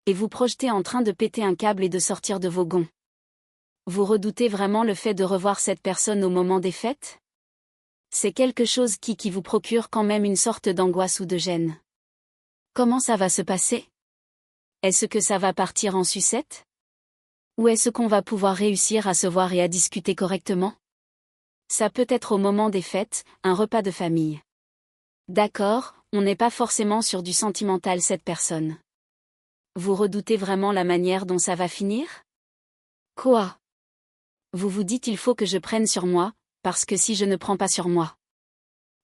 Et vous projetez en train de péter un câble et de sortir de vos gonds. Vous redoutez vraiment le fait de revoir cette personne au moment des fêtes? C'est quelque chose qui vous procure quand même une sorte d'angoisse ou de gêne. Comment ça va se passer? Est-ce que ça va partir en sucette? Ou est-ce qu'on va pouvoir réussir à se voir et à discuter correctement? Ça peut être au moment des fêtes, un repas de famille. D'accord, on n'est pas forcément sur du sentimental cette personne. Vous redoutez vraiment la manière dont ça va finir? Quoi? Vous vous dites il faut que je prenne sur moi, parce que si je ne prends pas sur moi,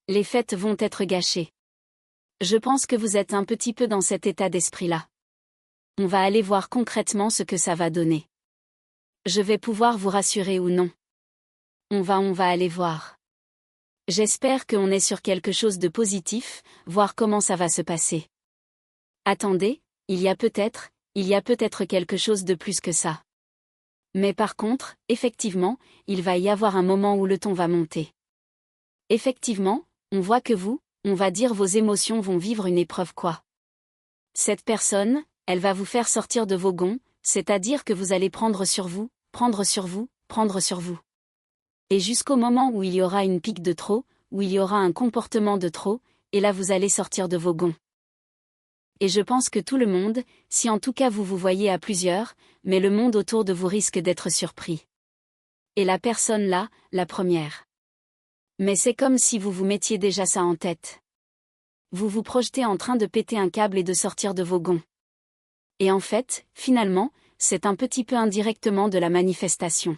les fêtes vont être gâchées. Je pense que vous êtes un petit peu dans cet état d'esprit-là. On va aller voir concrètement ce que ça va donner. Je vais pouvoir vous rassurer ou non. On va aller voir. J'espère qu'on est sur quelque chose de positif, voir comment ça va se passer. Attendez, il y a peut-être quelque chose de plus que ça. Mais par contre, effectivement, il va y avoir un moment où le ton va monter. Effectivement, on voit que on va dire vos émotions vont vivre une épreuve quoi. Cette personne, elle va vous faire sortir de vos gonds, c'est-à-dire que vous allez prendre sur vous, prendre sur vous, prendre sur vous. Et jusqu'au moment où il y aura une pique de trop, où il y aura un comportement de trop, et là vous allez sortir de vos gonds. Et je pense que tout le monde, si en tout cas vous vous voyez à plusieurs, mais le monde autour de vous risque d'être surpris. Et la personne là, la première. Mais c'est comme si vous vous mettiez déjà ça en tête. Vous vous projetez en train de péter un câble et de sortir de vos gonds. Et en fait, finalement, c'est un petit peu indirectement de la manifestation.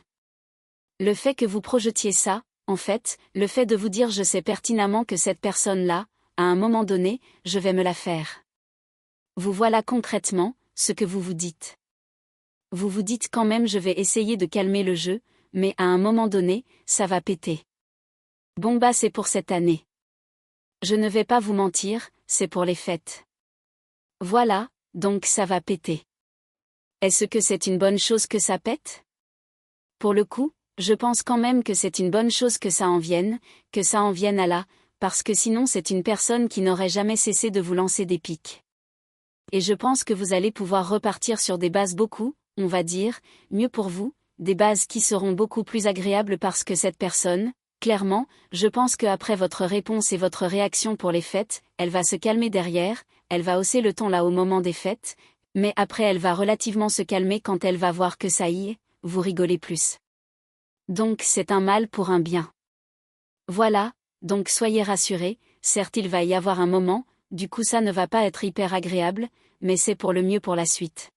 Le fait que vous projetiez ça, en fait, le fait de vous dire je sais pertinemment que cette personne-là, à un moment donné, je vais me la faire. Vous voilà concrètement, ce que vous vous dites. Vous vous dites quand même je vais essayer de calmer le jeu, mais à un moment donné, ça va péter. Bon bah c'est pour cette année. Je ne vais pas vous mentir, c'est pour les fêtes. Voilà, donc ça va péter. Est-ce que c'est une bonne chose que ça pète? Pour le coup, je pense quand même que c'est une bonne chose que ça en vienne à là, parce que sinon c'est une personne qui n'aurait jamais cessé de vous lancer des piques. Et je pense que vous allez pouvoir repartir sur des bases beaucoup, on va dire, mieux pour vous, des bases qui seront beaucoup plus agréables parce que cette personne, clairement, je pense qu'après votre réponse et votre réaction pour les fêtes, elle va se calmer derrière, elle va hausser le ton là au moment des fêtes, mais après elle va relativement se calmer quand elle va voir que ça y est, vous rigolez plus. Donc c'est un mal pour un bien. Voilà, donc soyez rassurés, certes il va y avoir un moment, du coup ça ne va pas être hyper agréable, mais c'est pour le mieux pour la suite.